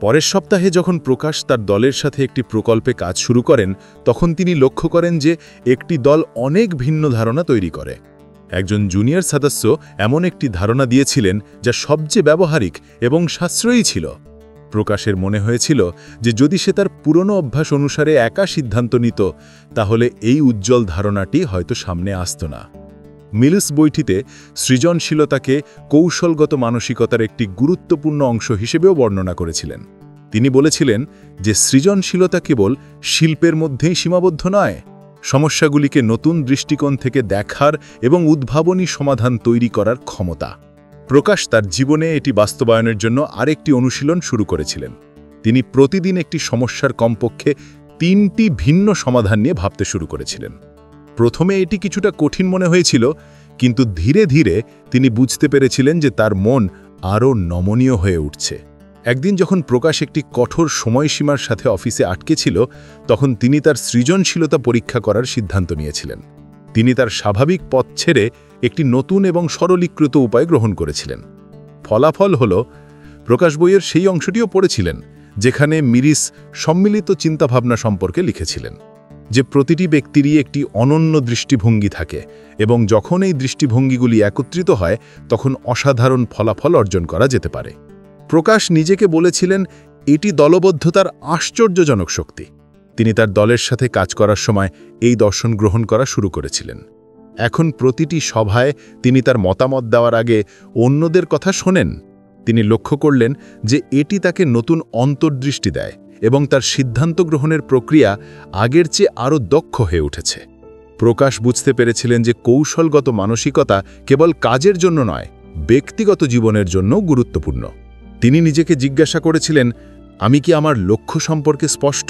পরের সপ্তাহে যখন প্রকাশ তার দলের সাথে একটি প্রকল্পে কাজ শুরু করেন, তখন তিনি লক্ষ্য করেন যে একটি দল অনেক ভিন্ন ধারণা তৈরি করে। একজন জুনিয়র সদস্য এমন একটি ধারণা দিয়েছিলেন যা সবচেয়ে ব্যবহারিক এবং সাশ্রয়ী ছিল। প্রকাশের মনে হয়েছিল যে যদি সে তার পুরনো অভ্যাস অনুসারে একা সিদ্ধান্ত নিত, তাহলে এই উজ্জ্বল ধারণাটি হয়তো সামনে আসত না। মিলস বইটিতে সৃজনশীলতাকে কৌশলগত মানসিকতার একটি গুরুত্বপূর্ণ অংশ হিসেবেও বর্ণনা করেছিলেন। তিনি বলেছিলেন যে সৃজনশীলতা কেবল শিল্পের মধ্যেই সীমাবদ্ধ নয়, সমস্যাগুলিকে নতুন দৃষ্টিকোণ থেকে দেখার এবং উদ্ভাবনী সমাধান তৈরি করার ক্ষমতা। প্রকাশ তার জীবনে এটি বাস্তবায়নের জন্য আরেকটি অনুশীলন শুরু করেছিলেন। তিনি প্রতিদিন একটি সমস্যার কমপক্ষে 3টি ভিন্ন সমাধান নিয়ে ভাবতে শুরু করেছিলেন। প্রথমে এটি কিছুটা কঠিন মনে হয়েছিল, কিন্তু ধীরে ধীরে তিনি বুঝতে পেরেছিলেন যে তার মন আরও নমনীয় হয়ে উঠছে। একদিন যখন প্রকাশ একটি কঠোর সময়সীমার সাথে অফিসে আটকে ছিল, তখন তিনি তার সৃজনশীলতা পরীক্ষা করার সিদ্ধান্ত নিয়েছিলেন। তিনি তার স্বাভাবিক পথ ছেড়ে একটি নতুন এবং সরলীকৃত উপায় গ্রহণ করেছিলেন। ফলাফল হল, প্রকাশ বইয়ের সেই অংশটিও পড়েছিলেন যেখানে মিরিস সম্মিলিত চিন্তাভাবনা সম্পর্কে লিখেছিলেন, যে প্রতিটি ব্যক্তিরই একটি অনন্য দৃষ্টিভঙ্গি থাকে এবং যখন এই দৃষ্টিভঙ্গিগুলি একত্রিত হয় তখন অসাধারণ ফলাফল অর্জন করা যেতে পারে। প্রকাশ নিজেকে বলেছিলেন এটি দলবদ্ধতার আশ্চর্যজনক শক্তি। তিনি তার দলের সাথে কাজ করার সময় এই দর্শন গ্রহণ করা শুরু করেছিলেন। এখন প্রতিটি সভায় তিনি তার মতামত দেওয়ার আগে অন্যদের কথা শোনেন। তিনি লক্ষ্য করলেন যে এটি তাকে নতুন অন্তর্দৃষ্টি দেয় এবং তার সিদ্ধান্ত গ্রহণের প্রক্রিয়া আগের চেয়ে আরও দক্ষ হয়ে উঠেছে। প্রকাশ বুঝতে পেরেছিলেন যে কৌশলগত মানসিকতা কেবল কাজের জন্য নয়, ব্যক্তিগত জীবনের জন্যও গুরুত্বপূর্ণ। তিনি নিজেকে জিজ্ঞাসা করেছিলেন, আমি কি আমার লক্ষ্য সম্পর্কে স্পষ্ট?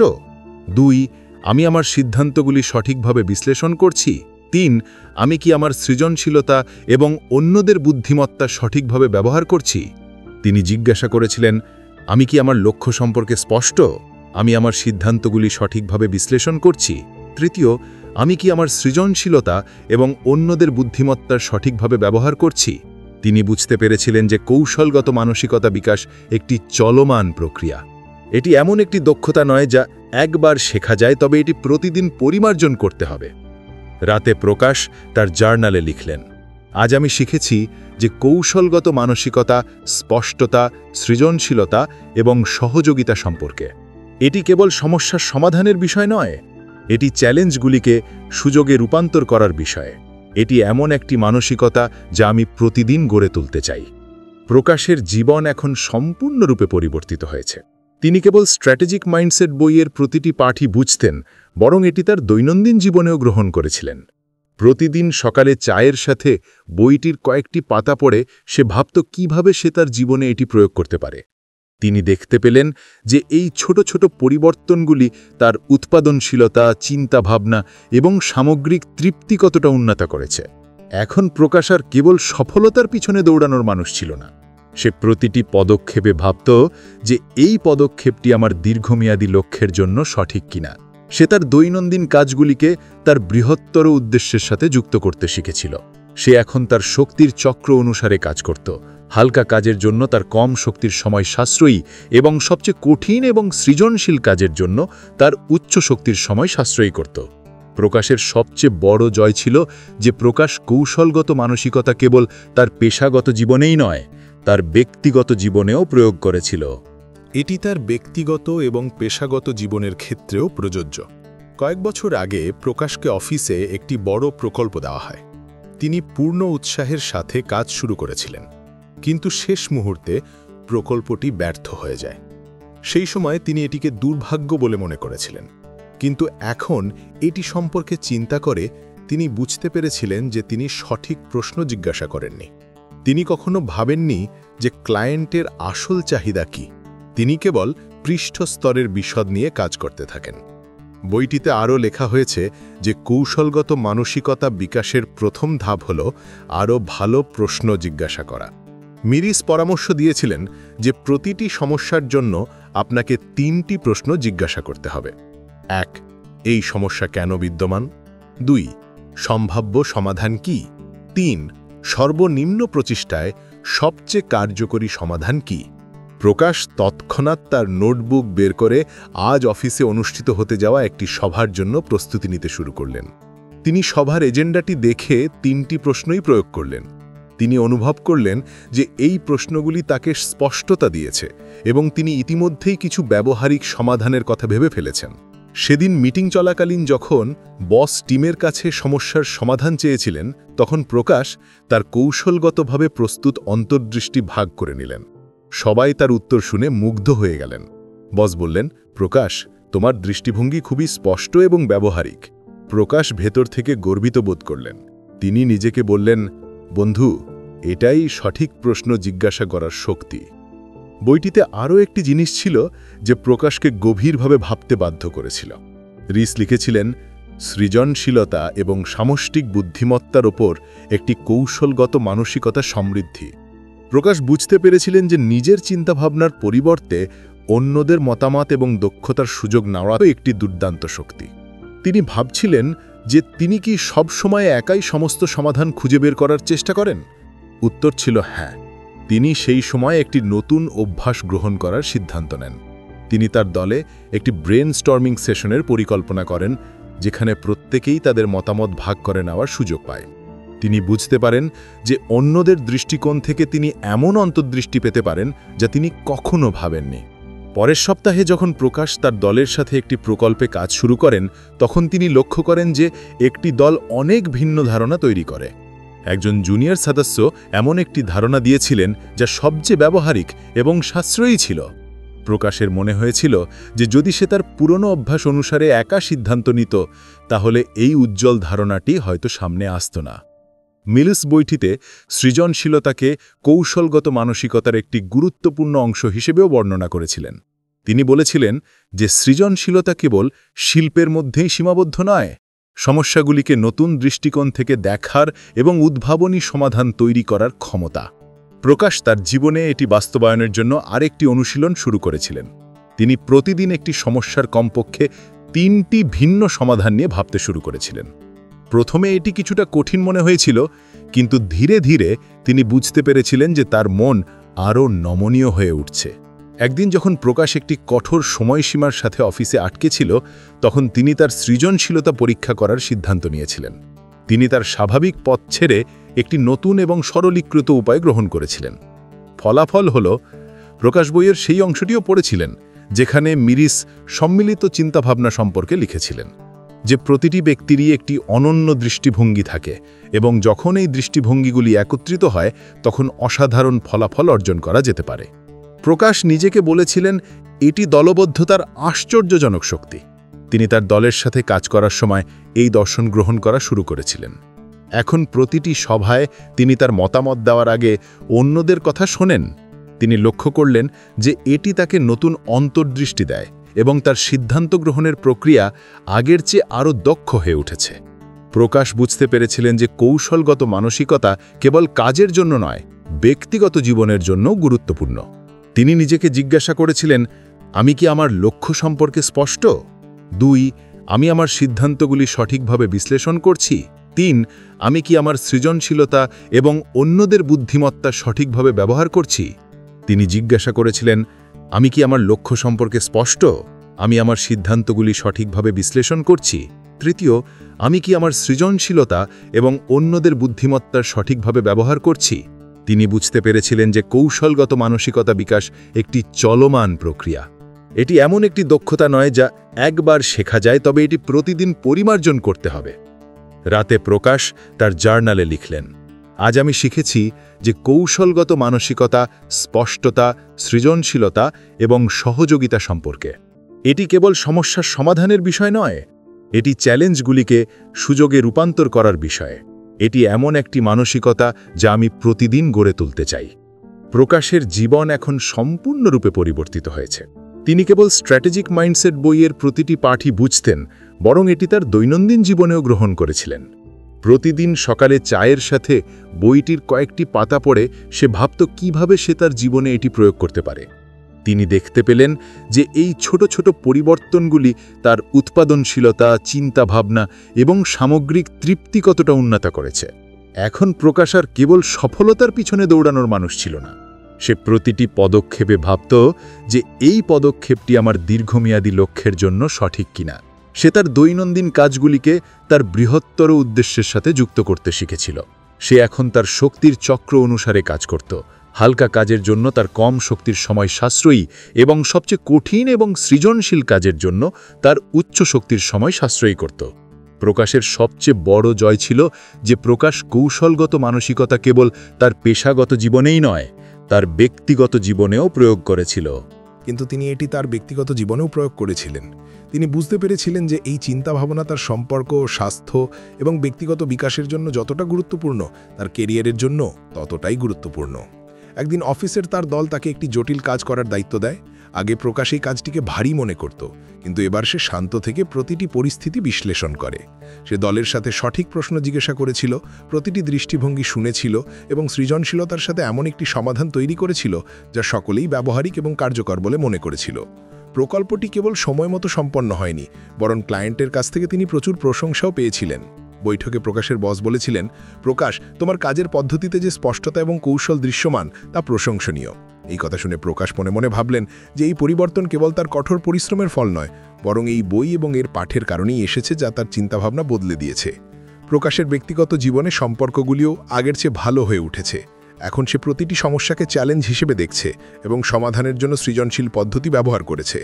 2. আমি আমার সিদ্ধান্তগুলি সঠিকভাবে বিশ্লেষণ করছি? 3. আমি কি আমার সৃজনশীলতা এবং অন্যদের বুদ্ধিমত্তা সঠিকভাবে ব্যবহার করছি? তিনি জিজ্ঞাসা করেছিলেন, আমি কি আমার লক্ষ্য সম্পর্কে স্পষ্ট? আমি আমার সিদ্ধান্তগুলি সঠিকভাবে বিশ্লেষণ করছি? 3. আমি কি আমার সৃজনশীলতা এবং অন্যদের বুদ্ধিমত্তার সঠিকভাবে ব্যবহার করছি? তিনি বুঝতে পেরেছিলেন যে কৌশলগত মানসিকতা বিকাশ একটি চলমান প্রক্রিয়া। এটি এমন একটি দক্ষতা নয় যা একবার শেখা যায়, তবে এটি প্রতিদিন পরিমার্জন করতে হবে। রাতে প্রকাশ তার জার্নালে লিখলেন, আজ আমি শিখেছি যে কৌশলগত মানসিকতা স্পষ্টতা, সৃজনশীলতা এবং সহযোগিতা সম্পর্কে। এটি কেবল সমস্যার সমাধানের বিষয় নয়, এটি চ্যালেঞ্জগুলিকে সুযোগে রূপান্তর করার বিষয়। এটি এমন একটি মানসিকতা যা আমি প্রতিদিন গড়ে তুলতে চাই। প্রকাশের জীবন এখন সম্পূর্ণরূপে পরিবর্তিত হয়েছে। তিনি কেবল স্ট্র্যাটেজিক মাইন্ডসেট বইয়ের প্রতিটি পাঠই বুঝতেন, বরং এটি তার দৈনন্দিন জীবনেও গ্রহণ করেছিলেন। প্রতিদিন সকালে চায়ের সাথে বইটির কয়েকটি পাতা পড়ে সে ভাবত কিভাবে সে তার জীবনে এটি প্রয়োগ করতে পারে। তিনি দেখতে পেলেন যে এই ছোট ছোট পরিবর্তনগুলি তার উৎপাদনশীলতা, চিন্তাভাবনা এবং সামগ্রিক তৃপ্তি কতটা উন্নত করেছে। এখন প্রকাশ আর কেবল সফলতার পিছনে দৌড়ানোর মানুষ ছিল না। সে প্রতিটি পদক্ষেপে ভাবত যে এই পদক্ষেপটি আমার দীর্ঘমেয়াদী লক্ষ্যের জন্য সঠিক কিনা। সে তার দৈনন্দিন কাজগুলিকে তার বৃহত্তর উদ্দেশ্যের সাথে যুক্ত করতে শিখেছিল। সে এখন তার শক্তির চক্র অনুসারে কাজ করত। হালকা কাজের জন্য তার কম শক্তির সময় সাশ্রয়ী এবং সবচেয়ে কঠিন এবং সৃজনশীল কাজের জন্য তার উচ্চ শক্তির সময় সাশ্রয়ী করত। প্রকাশের সবচেয়ে বড় জয় ছিল যে প্রকাশ কৌশলগত মানসিকতা কেবল তার পেশাগত জীবনেই নয়, তার ব্যক্তিগত জীবনেও প্রয়োগ করেছিল। এটি তার ব্যক্তিগত এবং পেশাগত জীবনের ক্ষেত্রেও প্রযোজ্য। কয়েক বছর আগে প্রকাশকে অফিসে একটি বড় প্রকল্প দেওয়া হয়। তিনি পূর্ণ উৎসাহের সাথে কাজ শুরু করেছিলেন, কিন্তু শেষ মুহূর্তে প্রকল্পটি ব্যর্থ হয়ে যায়। সেই সময় তিনি এটিকে দুর্ভাগ্য বলে মনে করেছিলেন, কিন্তু এখন এটি সম্পর্কে চিন্তা করে তিনি বুঝতে পেরেছিলেন যে তিনি সঠিক প্রশ্ন জিজ্ঞাসা করেননি। তিনি কখনো ভাবেননি যে ক্লায়েন্টের আসল চাহিদা কী। তিনি কেবল পৃষ্ঠস্তরের বিশদ নিয়ে কাজ করতে থাকেন। বইটিতে আরও লেখা হয়েছে যে কৌশলগত মানসিকতা বিকাশের প্রথম ধাপ হল আরও ভালো প্রশ্ন জিজ্ঞাসা করা। মিরিস পরামর্শ দিয়েছিলেন যে প্রতিটি সমস্যার জন্য আপনাকে 3টি প্রশ্ন জিজ্ঞাসা করতে হবে। 1. এই সমস্যা কেন বিদ্যমান? 2. সম্ভাব্য সমাধান কি? 3. সর্বনিম্ন প্রচেষ্টায় সবচেয়ে কার্যকরী সমাধান কি? প্রকাশ তৎক্ষণাৎ তার নোটবুক বের করে আজ অফিসে অনুষ্ঠিত হতে যাওয়া একটি সভার জন্য প্রস্তুতি নিতে শুরু করলেন। তিনি সভার এজেন্ডাটি দেখে 3টি প্রশ্নই প্রয়োগ করলেন। তিনি অনুভব করলেন যে এই প্রশ্নগুলি তাকে স্পষ্টতা দিয়েছে এবং তিনি ইতিমধ্যেই কিছু ব্যবহারিক সমাধানের কথা ভেবে ফেলেছেন। সেদিন মিটিং চলাকালীন যখন বস টিমের কাছে সমস্যার সমাধান চেয়েছিলেন, তখন প্রকাশ তার কৌশলগতভাবে প্রস্তুত অন্তর্দৃষ্টি ভাগ করে নিলেন। সবাই তার উত্তর শুনে মুগ্ধ হয়ে গেলেন। বস বললেন, প্রকাশ, তোমার দৃষ্টিভঙ্গি খুবই স্পষ্ট এবং ব্যবহারিক। প্রকাশ ভেতর থেকে গর্বিত বোধ করলেন। তিনি নিজেকে বললেন, বন্ধু, এটাই সঠিক প্রশ্ন জিজ্ঞাসা করার শক্তি। বইটিতে আরও একটি জিনিস ছিল যে প্রকাশকে গভীরভাবে ভাবতে বাধ্য করেছিল। রিস লিখেছিলেন, সৃজনশীলতা এবং সামষ্টিক বুদ্ধিমত্তার ওপর একটি কৌশলগত মানসিকতা সমৃদ্ধি। প্রকাশ বুঝতে পেরেছিলেন যে নিজের চিন্তাভাবনার পরিবর্তে অন্যদের মতামত এবং দক্ষতার সুযোগ নেওয়া একটি দুর্দান্ত শক্তি। তিনি ভাবছিলেন যে তিনি কি সব সময় একাই সমস্ত সমাধান খুঁজে বের করার চেষ্টা করেন। উত্তর ছিল হ্যাঁ। তিনি সেই সময় একটি নতুন অভ্যাস গ্রহণ করার সিদ্ধান্ত নেন। তিনি তার দলে একটি ব্রেনস্টর্মিং সেশনের পরিকল্পনা করেন, যেখানে প্রত্যেকেই তাদের মতামত ভাগ করে নেওয়ার সুযোগ পায়। তিনি বুঝতে পারেন যে অন্যদের দৃষ্টিকোণ থেকে তিনি এমন অন্তর্দৃষ্টি পেতে পারেন যা তিনি কখনো ভাবেননি। পরের সপ্তাহে যখন প্রকাশ তার দলের সাথে একটি প্রকল্পে কাজ শুরু করেন, তখন তিনি লক্ষ্য করেন যে একটি দল অনেক ভিন্ন ধারণা তৈরি করে। একজন জুনিয়র সদস্য এমন একটি ধারণা দিয়েছিলেন যা সবচেয়ে ব্যবহারিক এবং সাশ্রয়ী ছিল। প্রকাশের মনে হয়েছিল যে যদি সে তার পুরনো অভ্যাস অনুসারে একা সিদ্ধান্ত নিত, তাহলে এই উজ্জ্বল ধারণাটি হয়তো সামনে আসত না। মিলস বইটিতে সৃজনশীলতাকে কৌশলগত মানসিকতার একটি গুরুত্বপূর্ণ অংশ হিসেবেও বর্ণনা করেছিলেন। তিনি বলেছিলেন যে সৃজনশীলতা কেবল শিল্পের মধ্যেই সীমাবদ্ধ নয়, সমস্যাগুলিকে নতুন দৃষ্টিকোণ থেকে দেখার এবং উদ্ভাবনী সমাধান তৈরি করার ক্ষমতা। প্রকাশ তার জীবনে এটি বাস্তবায়নের জন্য আরেকটি অনুশীলন শুরু করেছিলেন। তিনি প্রতিদিন একটি সমস্যার কমপক্ষে 3টি ভিন্ন সমাধান নিয়ে ভাবতে শুরু করেছিলেন। প্রথমে এটি কিছুটা কঠিন মনে হয়েছিল, কিন্তু ধীরে ধীরে তিনি বুঝতে পেরেছিলেন যে তার মন আরও নমনীয় হয়ে উঠছে। একদিন যখন প্রকাশ একটি কঠোর সময়সীমার সাথে অফিসে আটকে ছিল, তখন তিনি তার সৃজনশীলতা পরীক্ষা করার সিদ্ধান্ত নিয়েছিলেন। তিনি তার স্বাভাবিক পথ ছেড়ে একটি নতুন এবং সরলীকৃত উপায় গ্রহণ করেছিলেন। ফলাফল হল, প্রকাশ বইয়ের সেই অংশটিও পড়েছিলেন যেখানে মিরিস সম্মিলিত চিন্তাভাবনা সম্পর্কে লিখেছিলেন, যে প্রতিটি ব্যক্তিরই একটি অনন্য দৃষ্টিভঙ্গি থাকে এবং যখন এই দৃষ্টিভঙ্গিগুলি একত্রিত হয়, তখন অসাধারণ ফলাফল অর্জন করা যেতে পারে। প্রকাশ নিজেকে বলেছিলেন, এটি দলবদ্ধতার আশ্চর্যজনক শক্তি। তিনি তার দলের সাথে কাজ করার সময় এই দর্শন গ্রহণ করা শুরু করেছিলেন। এখন প্রতিটি সভায় তিনি তার মতামত দেওয়ার আগে অন্যদের কথা শোনেন। তিনি লক্ষ্য করলেন যে এটি তাকে নতুন অন্তর্দৃষ্টি দেয় এবং তার সিদ্ধান্ত গ্রহণের প্রক্রিয়া আগের চেয়ে আরও দক্ষ হয়ে উঠেছে। প্রকাশ বুঝতে পেরেছিলেন যে কৌশলগত মানসিকতা কেবল কাজের জন্য নয়, ব্যক্তিগত জীবনের জন্য গুরুত্বপূর্ণ। তিনি নিজেকে জিজ্ঞাসা করেছিলেন, আমি কি আমার লক্ষ্য সম্পর্কে স্পষ্ট? 2. আমি আমার সিদ্ধান্তগুলি সঠিকভাবে বিশ্লেষণ করছি? 3. আমি কি আমার সৃজনশীলতা এবং অন্যদের বুদ্ধিমত্তা সঠিকভাবে ব্যবহার করছি? তিনি জিজ্ঞাসা করেছিলেন, আমি কি আমার লক্ষ্য সম্পর্কে স্পষ্ট? আমি আমার সিদ্ধান্তগুলি সঠিকভাবে বিশ্লেষণ করছি? 3. আমি কি আমার সৃজনশীলতা এবং অন্যদের বুদ্ধিমত্তার সঠিকভাবে ব্যবহার করছি? তিনি বুঝতে পেরেছিলেন যে কৌশলগত মানসিকতা বিকাশ একটি চলমান প্রক্রিয়া। এটি এমন একটি দক্ষতা নয় যা একবার শেখা যায়, তবে এটি প্রতিদিন পরিমার্জন করতে হবে। রাতে প্রকাশ তার জার্নালে লিখলেন, আজ আমি শিখেছি যে কৌশলগত মানসিকতা স্পষ্টতা, সৃজনশীলতা এবং সহযোগিতা সম্পর্কে। এটি কেবল সমস্যার সমাধানের বিষয় নয়, এটি চ্যালেঞ্জগুলিকে সুযোগে রূপান্তর করার বিষয়। এটি এমন একটি মানসিকতা যা আমি প্রতিদিন গড়ে তুলতে চাই। প্রকাশের জীবন এখন সম্পূর্ণরূপে পরিবর্তিত হয়েছে। তিনি কেবল স্ট্র্যাটেজিক মাইন্ডসেট বইয়ের প্রতিটি পাঠই বুঝতেন, বরং এটি তার দৈনন্দিন জীবনেও গ্রহণ করেছিলেন। প্রতিদিন সকালে চায়ের সাথে বইটির কয়েকটি পাতা পড়ে সে ভাবত কিভাবে সে তার জীবনে এটি প্রয়োগ করতে পারে। তিনি দেখতে পেলেন যে এই ছোট ছোট পরিবর্তনগুলি তার উৎপাদনশীলতা, চিন্তাভাবনা এবং সামগ্রিক তৃপ্তি কতটা উন্নত করেছে। এখন প্রকাশ আর কেবল সফলতার পিছনে দৌড়ানোর মানুষ ছিল না। সে প্রতিটি পদক্ষেপে ভাবত যে এই পদক্ষেপটি আমার দীর্ঘমেয়াদী লক্ষ্যের জন্য সঠিক কিনা। সে তার দৈনন্দিন কাজগুলিকে তার বৃহত্তর উদ্দেশ্যের সাথে যুক্ত করতে শিখেছিল। সে এখন তার শক্তির চক্র অনুসারে কাজ করত। হালকা কাজের জন্য তার কম শক্তির সময় সাশ্রয়ী এবং সবচেয়ে কঠিন এবং সৃজনশীল কাজের জন্য তার উচ্চ শক্তির সময় সাশ্রয়ী করত। প্রকাশের সবচেয়ে বড় জয় ছিল যে প্রকাশ কৌশলগত মানসিকতা কেবল তার পেশাগত জীবনেই নয়, তার ব্যক্তিগত জীবনেও প্রয়োগ করেছিল। কিন্তু তিনি এটি তার ব্যক্তিগত জীবনেও প্রয়োগ করেছিলেন। তিনি বুঝতে পেরেছিলেন যে এই চিন্তাভাবনা তার সম্পর্ক, স্বাস্থ্য এবং ব্যক্তিগত বিকাশের জন্য যতটা গুরুত্বপূর্ণ, তার কেরিয়ারের জন্য ততটাই গুরুত্বপূর্ণ। একদিন অফিসের তার দল তাকে একটি জটিল কাজ করার দায়িত্ব দেয়। আগে প্রকাশ এই কাজটিকে ভারী মনে করত, কিন্তু এবার সে শান্ত থেকে প্রতিটি পরিস্থিতি বিশ্লেষণ করে। সে দলের সাথে সঠিক প্রশ্ন জিজ্ঞাসা করেছিল, প্রতিটি দৃষ্টিভঙ্গি শুনেছিল এবং সৃজনশীলতার সাথে এমন একটি সমাধান তৈরি করেছিল যা সকলেই ব্যবহারিক এবং কার্যকর বলে মনে করেছিল। প্রকল্পটি কেবল সময় মতো সম্পন্ন হয়নি, বরং ক্লায়েন্টের কাছ থেকে তিনি প্রচুর প্রশংসাও পেয়েছিলেন। বৈঠকে প্রকাশের বস বলেছিলেন, প্রকাশ, তোমার কাজের পদ্ধতিতে যে স্পষ্টতা এবং কৌশল দৃশ্যমান তা প্রশংসনীয়। এই কথা শুনে প্রকাশ মনে মনে ভাবলেন যে এই পরিবর্তন কেবল তার কঠোর পরিশ্রমের ফল নয়, বরং এই বই এবং এর পাঠের কারণেই এসেছে, যা তার চিন্তাভাবনা বদলে দিয়েছে। প্রকাশের ব্যক্তিগত জীবনে সম্পর্কগুলিও আগের চেয়ে ভালো হয়ে উঠেছে। এখন সে প্রতিটি সমস্যাকে চ্যালেঞ্জ হিসেবে দেখছে এবং সমাধানের জন্য সৃজনশীল পদ্ধতি ব্যবহার করেছে।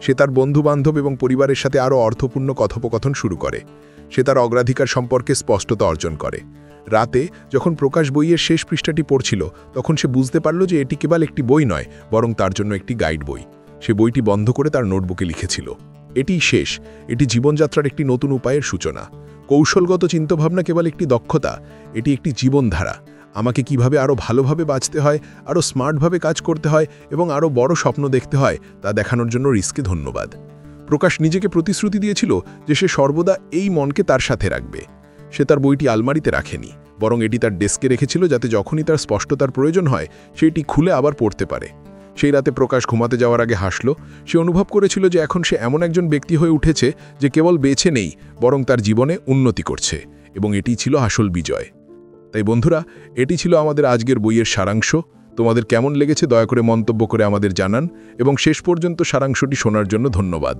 সে তার বন্ধুবান্ধব এবং পরিবারের সাথে আরও অর্থপূর্ণ কথোপকথন শুরু করে। সে তার অগ্রাধিকার সম্পর্কে স্পষ্টতা অর্জন করে। রাতে যখন প্রকাশ বইয়ের শেষ পৃষ্ঠাটি পড়ছিল, তখন সে বুঝতে পারল যে এটি কেবল একটি বই নয়, বরং তার জন্য একটি গাইড বই। সে বইটি বন্ধ করে তার নোটবুকে লিখেছিল, এটিই শেষ, এটি জীবনযাত্রার একটি নতুন উপায়ের সূচনা। কৌশলগত চিন্তাভাবনা কেবল একটি দক্ষতা, এটি একটি জীবনধারা। আমাকে কিভাবে আরও ভালোভাবে বাঁচতে হয়, আরও স্মার্টভাবে কাজ করতে হয় এবং আরও বড় স্বপ্ন দেখতে হয়, তা দেখানোর জন্য রিস্কে ধন্যবাদ। প্রকাশ নিজেকে প্রতিশ্রুতি দিয়েছিল যে সে সর্বদা এই মনকে তার সাথে রাখবে। সে তার বইটি আলমারিতে রাখেনি, বরং এটি তার ডেস্কে রেখেছিল, যাতে যখনই তার স্পষ্টতার প্রয়োজন হয় সেটি খুলে আবার পড়তে পারে। সেই রাতে প্রকাশ ঘুমাতে যাওয়ার আগে হাসল। সে অনুভব করেছিল যে এখন সে এমন একজন ব্যক্তি হয়ে উঠেছে যে কেবল বেছে নেই, বরং তার জীবনে উন্নতি করছে, এবং এটি ছিল আসল বিজয়। তাই বন্ধুরা, এটি ছিল আমাদের আজকের বইয়ের সারাংশ। তোমাদের কেমন লেগেছে দয়া করে মন্তব্য করে আমাদের জানান, এবং শেষ পর্যন্ত সারাংশটি শোনার জন্য ধন্যবাদ।